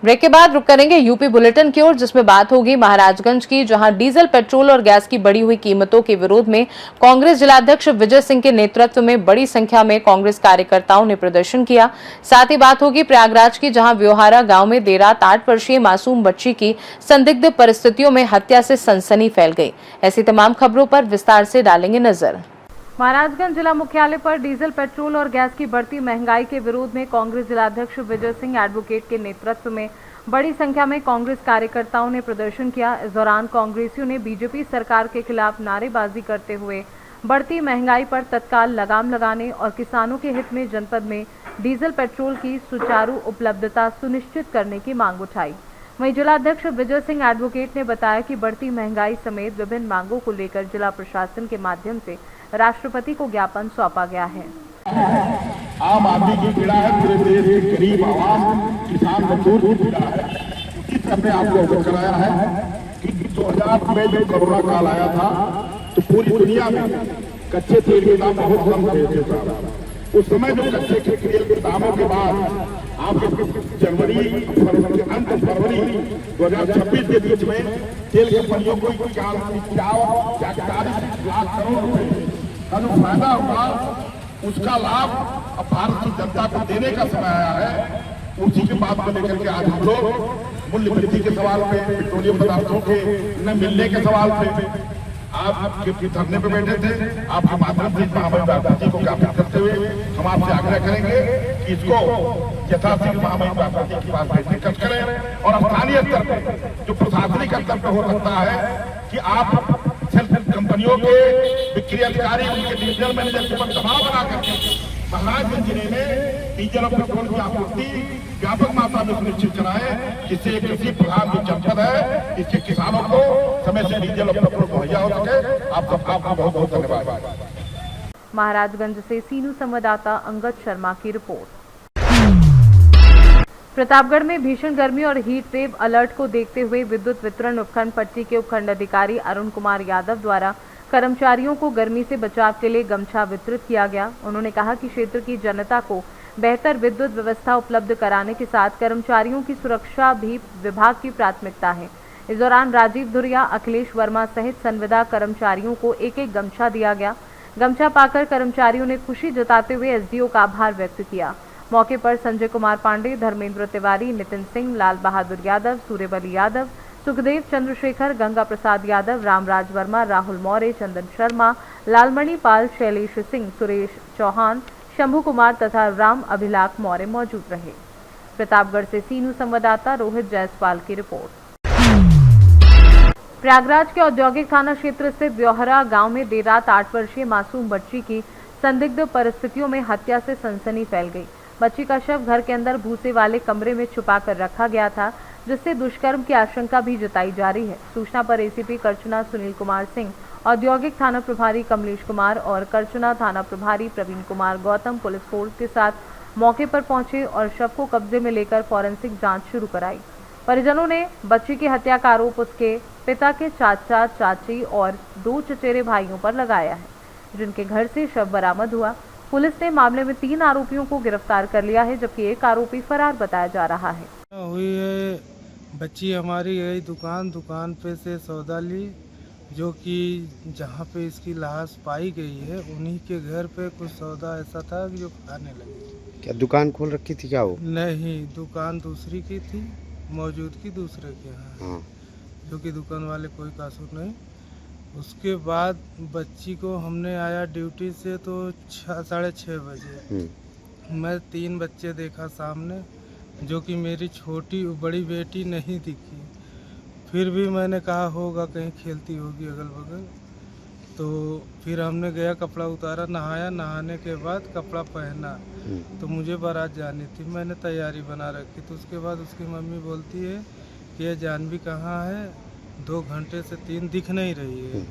Break के बाद रुक करेंगे यूपी बुलेटिन की ओर, जिसमें बात होगी महाराजगंज की, जहां डीजल, पेट्रोल और गैस की बढ़ी हुई कीमतों के विरोध में कांग्रेस जिलाध्यक्ष विजय सिंह के नेतृत्व में बड़ी संख्या में कांग्रेस कार्यकर्ताओं ने प्रदर्शन किया। साथ ही बात होगी प्रयागराज की, जहां व्योहारा गांव में देर रात 8 वर्षीय मासूम बच्ची की संदिग्ध परिस्थितियों में हत्या से सनसनी फैल गई। ऐसी तमाम खबरों पर विस्तार से डालेंगे नजर। महाराजगंज जिला मुख्यालय पर डीजल, पेट्रोल और गैस की बढ़ती महंगाई के विरोध में कांग्रेस जिलाध्यक्ष विजय सिंह एडवोकेट के नेतृत्व में बड़ी संख्या में कांग्रेस कार्यकर्ताओं ने प्रदर्शन किया। इस दौरान कांग्रेसियों ने बीजेपी सरकार के खिलाफ नारेबाजी करते हुए बढ़ती महंगाई पर तत्काल लगाम लगाने और किसानों के हित में जनपद में डीजल, पेट्रोल की सुचारू उपलब्धता सुनिश्चित करने की मांग उठाई। वहीं जिलाध्यक्ष विजय सिंह एडवोकेट ने बताया कि बढ़ती महंगाई समेत विभिन्न मांगों को लेकर जिला प्रशासन के माध्यम से राष्ट्रपति को ज्ञापन सौंपा गया है। आम आदमी की पीड़ा है, पूरे देश के गरीब आवाम, किसान, मजदूर की पीड़ा है। इस हमने आपको अवगत कराया है कि 2000 में जब कोरोना काल आया था तो पूरी दुनिया में कच्चे तेल के दाम बहुत कम थे। उस समय जो कच्चे तेल के दामों के बाद आप जनवरी के अंत फरवरी 2026 के बीच में तेल कंपनियों को 40 लाख करोड़ रुपए का जो फायदा हुआ, उसका लाभ अब भारत की जनता को देने का समय आया है। उसी की बात को लेकर के आज हम लोग मूल्य वृद्धि के सवाल पे, पेट्रोलियम पदार्थों के न मिलने के सवाल पे आप धरने पे बैठे थे। आपके माध्यम से महामहिम राष्ट्रपति को ज्ञापित करते हुए हम आपसे आग्रह करेंगे कि इसको यथाशीघ्र महामहिम राष्ट्रपति के पास भेजने खर्च करें और स्थानीय स्तर पर जो प्रशासनिक स्तर पर हो सकता है कि आप कंपनियों के बिक्री अधिकारी, उनके डिविजनल मैनेजर के ऊपर दबाव बना करके महाराजगंज जिले में डीजल और पेट्रोल की आपूर्ति व्यापक मात्रा में सुनिश्चित कराए, जिससे कृषि प्रधान जो जनपद है, इसके किसानों को समय से डीजल और पेट्रोल मुहैया हो सके। आप सबका बहुत बहुत धन्यवाद। महाराजगंज से सीनू संवाददाता अंगद शर्मा की रिपोर्ट। प्रतापगढ़ में भीषण गर्मी और हीट वेव अलर्ट को देखते हुए विद्युत वितरण उपखंड पट्टी के उपखंड अधिकारी अरुण कुमार यादव द्वारा कर्मचारियों को गर्मी से बचाव के लिए गमछा वितरित किया गया। उन्होंने कहा कि क्षेत्र की जनता को बेहतर विद्युत व्यवस्था उपलब्ध कराने के साथ कर्मचारियों की सुरक्षा भी विभाग की प्राथमिकता है। इस दौरान राजीव धुरिया, अखिलेश वर्मा सहित संविदा कर्मचारियों को एक एक गमछा दिया गया। गमछा पाकर कर्मचारियों ने खुशी जताते हुए एसडीओ का आभार व्यक्त किया। मौके पर संजय कुमार पांडे, धर्मेंद्र तिवारी, नितिन सिंह, लाल बहादुर यादव, सूर्यबली यादव, सुखदेव चंद्रशेखर, गंगा प्रसाद यादव, रामराज वर्मा, राहुल मौर्य, चंदन शर्मा, लालमणि पाल, शैलेश सिंह, सुरेश चौहान, शंभू कुमार तथा राम अभिलाख मौर्य मौजूद रहे। प्रतापगढ़ से सीनू संवाददाता रोहित जायसवाल की रिपोर्ट। प्रयागराज के औद्योगिक थाना क्षेत्र स्थित व्योहरा गांव में देर रात 8 वर्षीय मासूम बच्ची की संदिग्ध परिस्थितियों में हत्या से सनसनी फैल गई। बच्ची का शव घर के अंदर भूसे वाले कमरे में छुपा कर रखा गया था, जिससे दुष्कर्म की आशंका भी जताई जा रही है। सूचना पर एसीपी करचना सुनील कुमार सिंह, औद्योगिक थाना प्रभारी कमलेश कुमार और करचना थाना प्रभारी प्रवीण कुमार गौतम पुलिस फोर्स के साथ मौके पर पहुंचे और शव को कब्जे में लेकर फॉरेंसिक जांच शुरू कराई। परिजनों ने बच्ची की हत्या का आरोप उसके पिता के चाचा, चाची और 2 चचेरे भाइयों पर लगाया है, जिनके घर से शव बरामद हुआ। पुलिस ने मामले में 3 आरोपियों को गिरफ्तार कर लिया है, जबकि एक आरोपी फरार बताया जा रहा है। हुई है बच्ची हमारी गई दुकान पे से सौदा ली, जो कि जहाँ पे इसकी लाश पाई गई है उन्हीं के घर पे कुछ सौदा ऐसा था कि जो खाने लगे। क्या दुकान खोल रखी थी क्या वो? नहीं, दुकान दूसरी की थी, मौजूदगी दूसरे के यहाँ, जो कि दुकान वाले कोई कसूर नहीं। उसके बाद बच्ची को हमने आया ड्यूटी से तो 6:30 बजे मैं 3 बच्चे देखा सामने, जो कि मेरी छोटी बड़ी बेटी नहीं दिखी। फिर भी मैंने कहा होगा कहीं खेलती होगी अगल बगल, तो फिर हमने गया, कपड़ा उतारा, नहाया, नहाने के बाद कपड़ा पहना तो मुझे बारात जानी थी, मैंने तैयारी बना रखी। तो उसके बाद उसकी मम्मी बोलती है कि ये जानवी कहाँ है, 2 घंटे से 3 दिख नहीं रही है।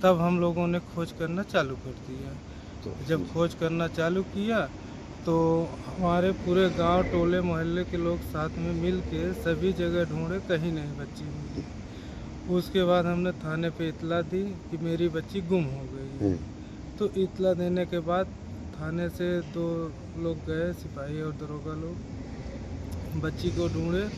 तब हम लोगों ने खोज करना चालू कर दिया। जब खोज करना चालू किया तो हमारे पूरे गांव, टोले, मोहल्ले के लोग साथ में मिल के सभी जगह ढूंढे, कहीं नहीं बच्ची मिली। उसके बाद हमने थाने पे इतला दी कि मेरी बच्ची गुम हो गई है। तो इतला देने के बाद थाने से 2 लोग गए, सिपाही और दरोगा लोग, बच्ची को ढूंढे।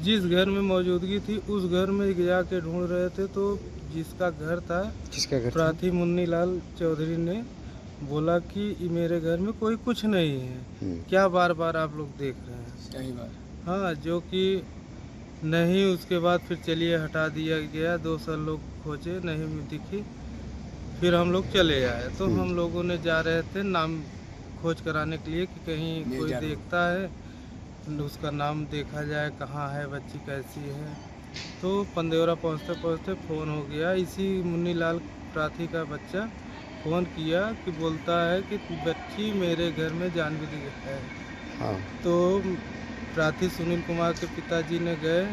जिस घर में मौजूदगी थी उस घर में जाके ढूंढ रहे थे, तो जिसका घर था, किसका घर था? प्रार्थी मुन्नी लाल चौधरी ने बोला कि "ये मेरे घर में कोई कुछ नहीं है, क्या बार बार आप लोग देख रहे हैं"। सही बात। हाँ, जो कि नहीं। उसके बाद फिर चलिए हटा दिया गया, 2 साल लोग खोजे, नहीं दिखी। फिर हम लोग चले आए। तो हम लोगों ने जा रहे थे नाम खोज कराने के लिए कि कहीं कोई देखता है, उसका नाम देखा जाए, कहाँ है बच्ची, कैसी है। तो पंदेवरा पहुँचते पहुँचते फ़ोन हो गया। इसी मुन्नी लाल प्रार्थी का बच्चा फ़ोन किया कि बोलता है कि बच्ची मेरे घर में जानवी है। हाँ। तो प्रार्थी सुनील कुमार के पिताजी ने गए,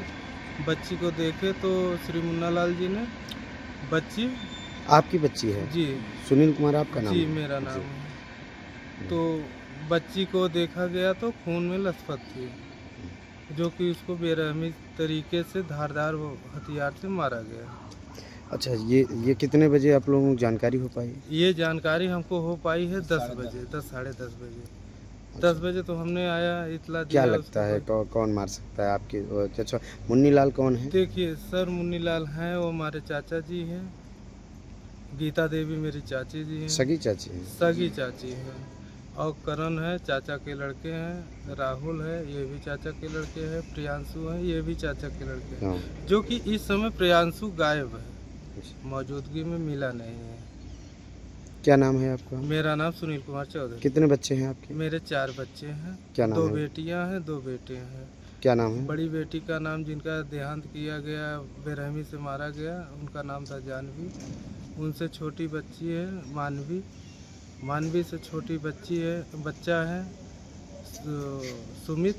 बच्ची को देखे तो श्री मुन्ना लाल जी ने बच्ची आपकी बच्ची है? जी सुनील कुमार आपका नाम जी है? मेरा नाम है। तो बच्ची को देखा गया तो खून में लथपथ थी, जो कि उसको बेरहमी तरीके से धारदार हथियार से मारा गया। अच्छा, ये कितने बजे आप लोगों को जानकारी हो पाई? ये जानकारी हमको हो पाई है 10 बजे, 10 साढ़े 10 बजे। 10 बजे तो हमने आया, इतला दिया। क्या लगता है कौन मार सकता है आपके? अच्छा, मुन्नी लाल कौन है? देखिए सर, मुन्नी लाल हैं, वो हमारे चाचा जी हैं। गीता देवी मेरी चाची जी हैं, सगी चाची है? सगी चाची हैं। और करण है, चाचा के लड़के हैं। राहुल है, ये भी चाचा के लड़के हैं। प्रियांशु है, ये भी चाचा के लड़के हैं। हाँ। जो कि इस समय प्रियांशु गायब है, मौजूदगी में मिला नहीं है। क्या नाम है आपका? मेरा नाम सुनील कुमार चौधरी। कितने बच्चे हैं आपके? मेरे 4 बच्चे हैं। क्या नाम 2 है? बेटियां हैं, 2 बेटे हैं। क्या नाम है? बड़ी बेटी का नाम, जिनका देहांत किया गया, बेरहमी से मारा गया, उनका नाम था जानवी। उनसे छोटी बच्ची है मानवी। मानवी से छोटी बच्चा है सुमित।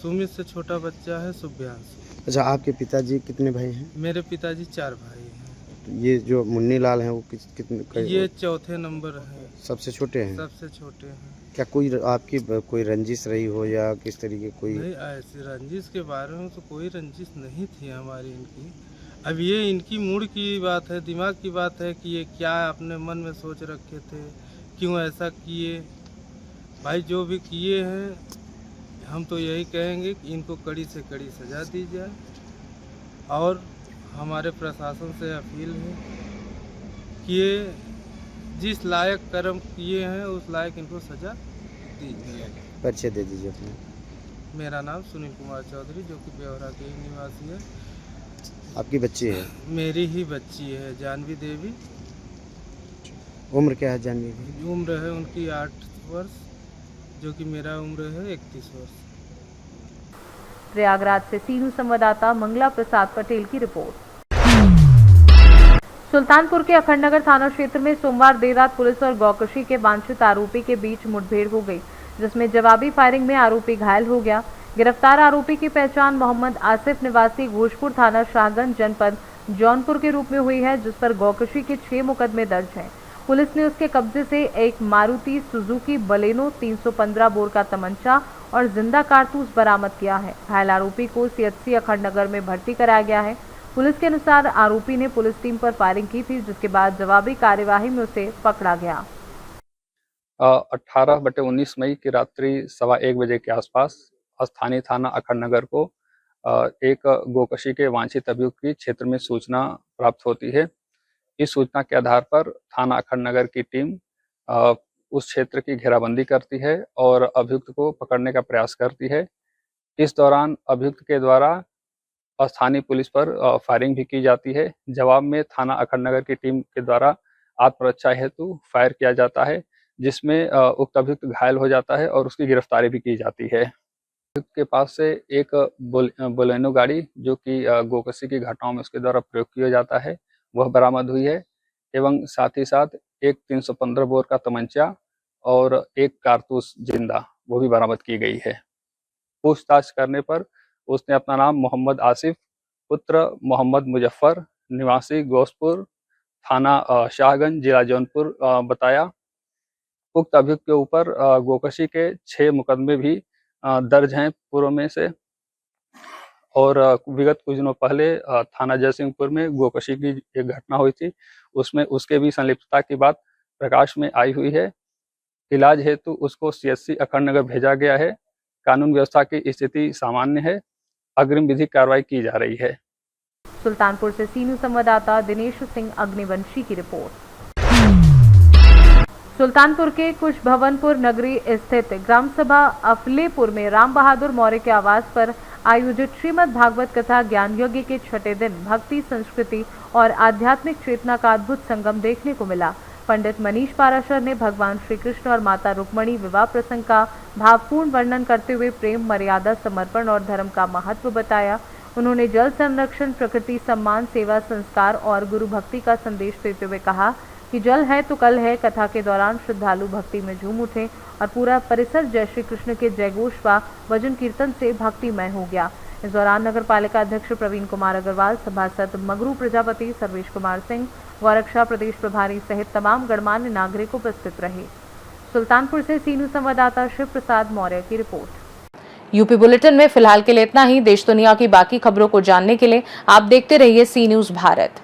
सुमित से छोटा बच्चा है शुभ्यांश। अच्छा, आपके पिताजी कितने भाई हैं? मेरे पिताजी 4 भाई हैं। तो ये जो मुन्नी लाल हैं वो कितने? ये चौथे नंबर है, सबसे छोटे हैं? सबसे छोटे हैं। क्या आपकी कोई रंजिश रही हो या किस तरीके कोई? नहीं, ऐसी रंजिश के बारे में तो कोई रंजिश नहीं थी हमारी इनकी। अब ये इनकी मूड की बात है, दिमाग की बात है कि ये क्या अपने मन में सोच रखे थे, क्यों ऐसा किए। भाई जो भी किए हैं, हम तो यही कहेंगे कि इनको कड़ी से कड़ी सज़ा दी जाए। और हमारे प्रशासन से अपील है कि ये जिस लायक कर्म किए हैं उस लायक इनको सज़ा दी जाए। परिचय दे दीजिए अपना। मेरा नाम सुनील कुमार चौधरी, जो कि ब्यौरा के ही निवासी है। आपकी बच्ची है? मेरी ही बच्ची है जानवी देवी। उम्र क्या है जानवी की? उम्र है उनकी 8 वर्ष, जो कि मेरा उम्र है 31 वर्ष। प्रयागराज से सीनू संवाददाता मंगला प्रसाद पटेल की रिपोर्ट। सुल्तानपुर के अखंडनगर थाना क्षेत्र में सोमवार देर रात पुलिस और गौकशी के वांछित आरोपी के बीच मुठभेड़ हो गई, जिसमें जवाबी फायरिंग में आरोपी घायल हो गया। गिरफ्तार आरोपी की पहचान मोहम्मद आसिफ निवासी घोषपुर थाना शाहगंज जनपद जौनपुर के रूप में हुई है, जिस पर गौकशी के 6 मुकदमे दर्ज हैं। पुलिस ने उसके कब्जे से एक मारुति सुजुकी बलेनो 315 बोर का तमंचा और जिंदा कारतूस बरामद किया है। घायल आरोपी को सीएचसी अखंडनगर में भर्ती कराया गया है। पुलिस के अनुसार आरोपी ने पुलिस टीम पर फायरिंग की थी, जिसके बाद जवाबी कार्यवाही में उसे पकड़ा गया। 18/19 मई की रात्रि 1:15 बजे के आसपास स्थानीय थाना अखंडनगर को एक गोकशी के वांछित अभियुक्त की क्षेत्र में सूचना प्राप्त होती है। इस सूचना के आधार पर थाना अखंडनगर की टीम उस क्षेत्र की घेराबंदी करती है और अभियुक्त को पकड़ने का प्रयास करती है। इस दौरान अभियुक्त के द्वारा स्थानीय पुलिस पर फायरिंग भी की जाती है। जवाब में थाना अखंडनगर की टीम के द्वारा आत्मरक्षा हेतु फायर किया जाता है, जिसमें उक्त अभियुक्त घायल हो जाता है और उसकी गिरफ्तारी भी की जाती है। अभियुक्त के पास से एक बोलेनो गाड़ी, जो कि गोकशी की घटनाओं में उसके द्वारा प्रयोग किया जाता है, वह बरामद हुई है एवं साथ ही साथ एक 315 बोर का तमंचा और एक कारतूस जिंदा वो भी बरामद की गई है। पूछताछ करने पर उसने अपना नाम मोहम्मद आसिफ पुत्र मोहम्मद मुजफ्फर निवासी घोषपुर थाना शाहगंज जिला जौनपुर बताया। उक्त अभियुक्त के ऊपर गोकशी के 6 मुकदमे भी दर्ज हैं पूर्व में से। और विगत कुछ दिनों पहले थाना जयसिंहपुर में गोकशी की एक घटना हुई थी, उसमें उसके भी संलिप्तता की बात प्रकाश में आई हुई है। इलाज हेतु उसको CHC अखंडनगर भेजा गया है। कानून व्यवस्था की स्थिति सामान्य है। अग्रिम विधिक कार्रवाई की जा रही है। सुल्तानपुर से सी न्यूज संवाददाता दिनेश सिंह अग्निवंशी की रिपोर्ट। सुल्तानपुर के कुशभवनपुर नगरी स्थित ग्राम सभा अफलेपुर में राम बहादुर मौर्य के आवास पर आयोजित श्रीमद् भागवत कथा ज्ञान यज्ञ के छठे दिन भक्ति, संस्कृति और आध्यात्मिक चेतना का अद्भुत संगम देखने को मिला। पंडित मनीष पाराशर ने भगवान श्री कृष्ण और माता रुक्मणी विवाह प्रसंग का भावपूर्ण वर्णन करते हुए प्रेम, मर्यादा, समर्पण और धर्म का महत्व बताया। उन्होंने जल संरक्षण, प्रकृति सम्मान, सेवा, संस्कार और गुरु भक्ति का संदेश देते हुए कहा कि जल है तो कल है। कथा के दौरान श्रद्धालु भक्ति में झूम उठे और पूरा परिसर जय श्री कृष्ण के जयघोष व भजन कीर्तन से भक्तिमय हो गया। इस दौरान नगर पालिका अध्यक्ष प्रवीण कुमार अग्रवाल, सभासद मगरू प्रजापति, सर्वेश कुमार सिंह, गौरक्षा प्रदेश प्रभारी सहित तमाम गणमान्य नागरिक उपस्थित रहे। सुल्तानपुर से सी न्यूज संवाददाता शिव प्रसाद मौर्य की रिपोर्ट। यूपी बुलेटिन में फिलहाल के लिए इतना ही। देश दुनिया की बाकी खबरों को जानने के लिए आप देखते रहिए सी न्यूज भारत।